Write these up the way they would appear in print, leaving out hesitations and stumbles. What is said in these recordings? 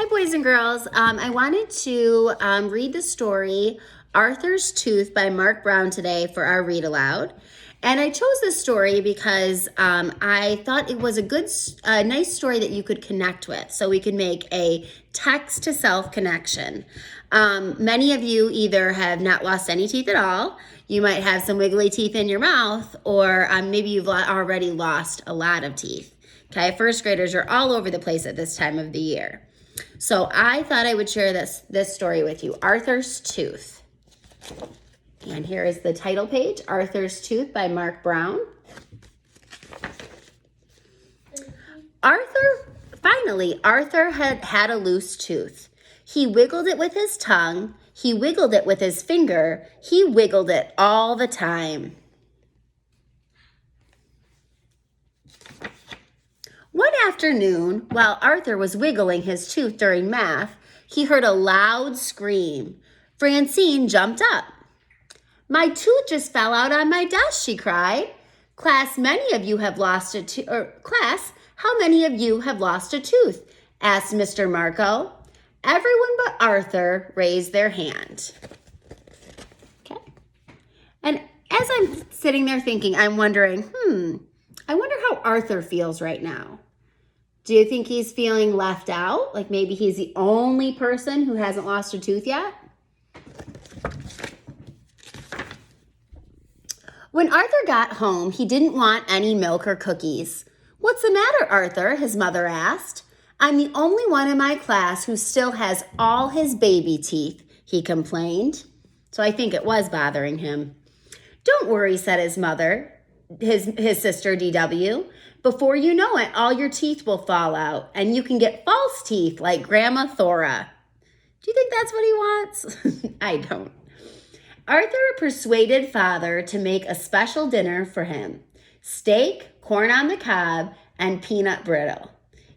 Hi, boys and girls. I wanted to read the story Arthur's Tooth by Marc Brown today for our read aloud. And I chose this story because I thought it was a nice story that you could connect with. So we could make a text to self connection. Many of you either have not lost any teeth at all. You might have some wiggly teeth in your mouth, or maybe you've already lost a lot of teeth. Okay, first graders are all over the place at this time of the year. So I thought I would share this story with you, Arthur's Tooth. And here is the title page, Arthur's Tooth by Marc Brown. Arthur had a loose tooth. He wiggled it with his tongue. He wiggled it with his finger. He wiggled it all the time. One afternoon, while Arthur was wiggling his tooth during math, he heard a loud scream. Francine jumped up. "My tooth just fell out on my desk," she cried. Class, how many of you have lost a tooth?" asked Mr. Marco. Everyone but Arthur raised their hand. Okay. And as I'm sitting there thinking, I'm wondering, I wonder how Arthur feels right now. Do you think he's feeling left out? Like maybe he's the only person who hasn't lost a tooth yet? When Arthur got home, he didn't want any milk or cookies. "What's the matter, Arthur?" his mother asked. "I'm the only one in my class who still has all his baby teeth," he complained. So I think it was bothering him. "Don't worry," said his mother, his sister DW. "Before you know it, all your teeth will fall out, and you can get false teeth like Grandma Thora." Do you think that's what he wants? I don't. Arthur persuaded father to make a special dinner for him. Steak, corn on the cob, and peanut brittle.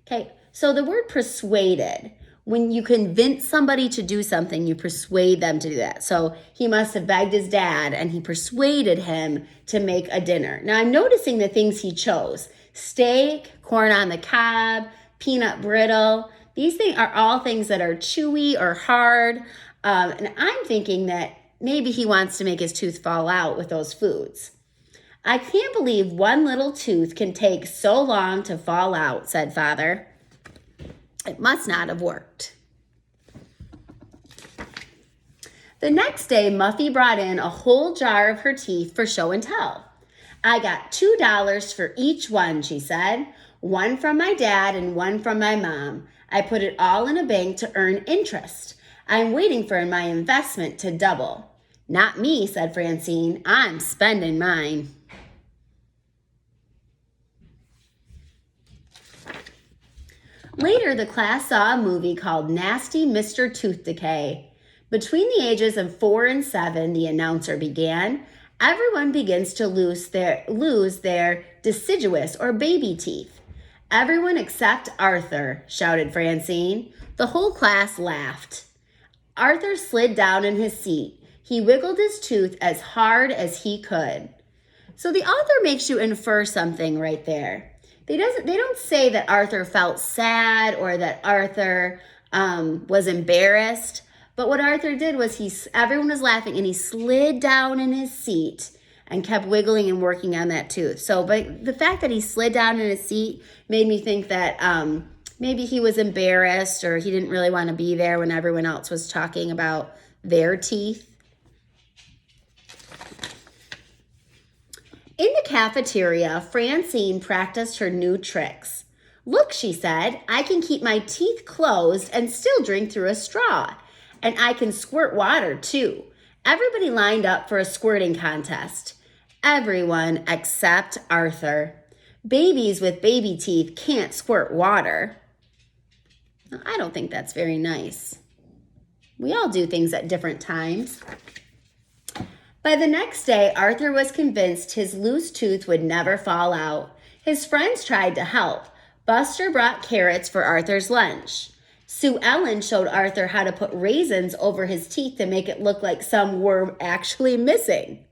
Okay, so the word persuaded, when you convince somebody to do something, you persuade them to do that. So he must have begged his dad and he persuaded him to make a dinner. Now I'm noticing the things he chose. Steak, corn on the cob, peanut brittle. These things are all things that are chewy or hard. And I'm thinking that maybe he wants to make his tooth fall out with those foods. "I can't believe one little tooth can take so long to fall out," said father. It must not have worked. The next day, Muffy brought in a whole jar of her teeth for show and tell. "I got $2 for each one," she said. "One from my dad and one from my mom. I put it all in a bank to earn interest. I'm waiting for my investment to double." "Not me," said Francine. "I'm spending mine." Later, the class saw a movie called Nasty Mr. Tooth Decay. "Between the ages of 4 and 7, the announcer began, everyone begins to lose their deciduous or baby teeth." "Everyone except Arthur," shouted Francine. The whole class laughed. Arthur slid down in his seat. He wiggled his tooth as hard as he could. So the author makes you infer something right there. They don't say that Arthur felt sad or that Arthur was embarrassed. But what Arthur did was everyone was laughing and he slid down in his seat and kept wiggling and working on that tooth. So but the fact that he slid down in his seat made me think that maybe he was embarrassed or he didn't really want to be there when everyone else was talking about their teeth. In the cafeteria, Francine practiced her new tricks. "Look," she said, "I can keep my teeth closed and still drink through a straw. And I can squirt water, too." Everybody lined up for a squirting contest. Everyone except Arthur. Babies with baby teeth can't squirt water. I don't think that's very nice. We all do things at different times. By the next day, Arthur was convinced his loose tooth would never fall out. His friends tried to help. Buster brought carrots for Arthur's lunch. Sue Ellen showed Arthur how to put raisins over his teeth to make it look like some were actually missing.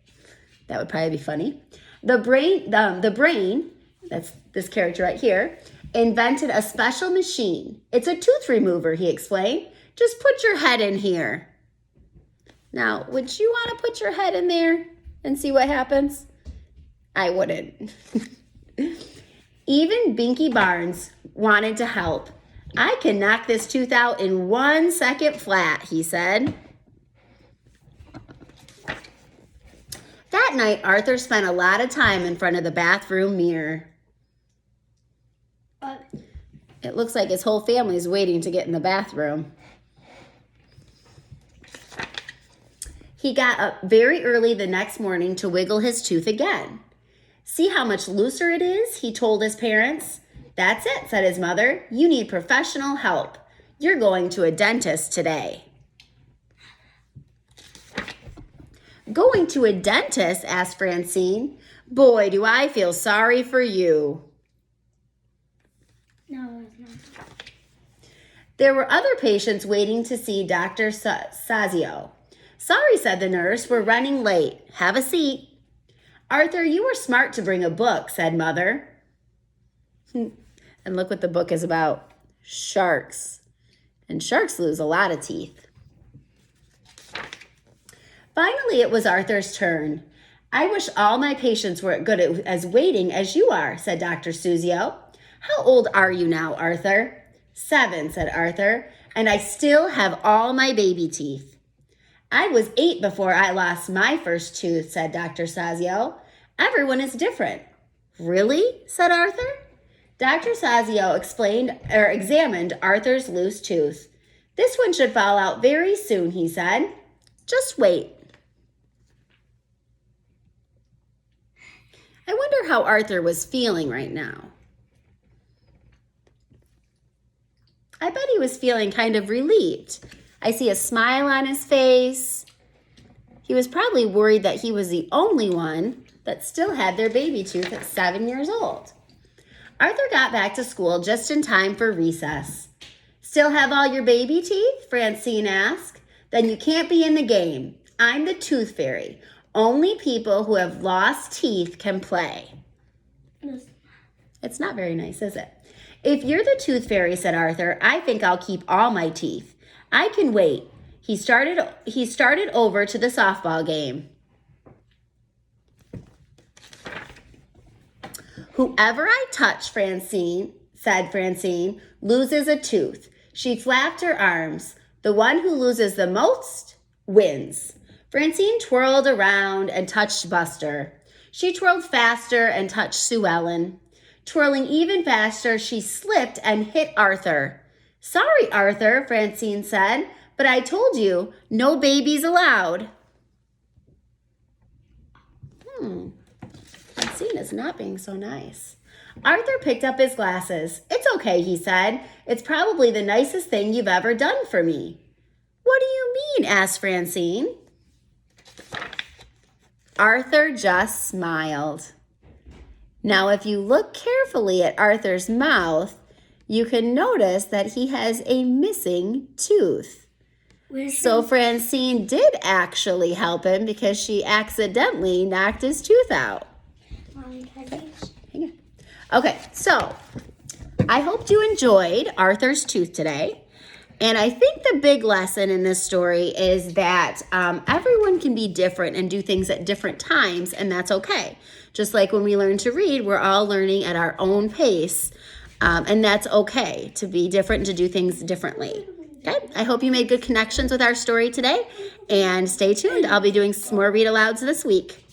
That would probably be funny. The brain, that's this character right here, invented a special machine. It's a tooth remover, he explained. Just put your head in here. Now, would you want to put your head in there and see what happens? I wouldn't. Even Binky Barnes wanted to help. I can knock this tooth out in 1 second flat, he said. That night, Arthur spent a lot of time in front of the bathroom mirror. It looks like his whole family is waiting to get in the bathroom. He got up very early the next morning to wiggle his tooth again. See how much looser it is, he told his parents. That's it, said his mother. You need professional help. You're going to a dentist today. Going to a dentist? Asked Francine. Boy, do I feel sorry for you. No, it's not. There were other patients waiting to see Dr. Sazio. Sorry, said the nurse, we're running late. Have a seat. Arthur, you were smart to bring a book, said Mother. And look what the book is about. Sharks. And sharks lose a lot of teeth. Finally, it was Arthur's turn. I wish all my patients were good as waiting as you are, said Dr. Suzio. How old are you now, Arthur? 7, said Arthur, and I still have all my baby teeth. I was 8 before I lost my first tooth, said Dr. Sazio. Everyone is different. Really? Said Arthur. Dr. Sazio examined Arthur's loose tooth. This one should fall out very soon, he said. Just wait. I wonder how Arthur was feeling right now. I bet he was feeling kind of relieved. I see a smile on his face. He was probably worried that he was the only one that still had their baby tooth at 7 years old. Arthur got back to school just in time for recess. Still have all your baby teeth? Francine asked. Then you can't be in the game. I'm the tooth fairy. Only people who have lost teeth can play. It's not very nice, is it? If you're the tooth fairy, said Arthur, I think I'll keep all my teeth. I can wait. He started over to the softball game. Whoever I touch, said Francine, loses a tooth. She flapped her arms. The one who loses the most wins. Francine twirled around and touched Buster. She twirled faster and touched Sue Ellen. Twirling even faster, she slipped and hit Arthur. Sorry, Arthur, Francine said, but I told you, no babies allowed. Francine is not being so nice. Arthur picked up his glasses. It's okay, he said. It's probably the nicest thing you've ever done for me. What do you mean? Asked Francine. Arthur just smiled. Now, if you look carefully at Arthur's mouth, you can notice that he has a missing tooth. So Francine did actually help him because she accidentally knocked his tooth out. Hang on. Okay, so I hope you enjoyed Arthur's tooth today. And I think the big lesson in this story is that everyone can be different and do things at different times, and that's okay. Just like when we learn to read, we're all learning at our own pace, and that's okay to be different and to do things differently. Okay, I hope you made good connections with our story today, and stay tuned. I'll be doing some more read alouds this week.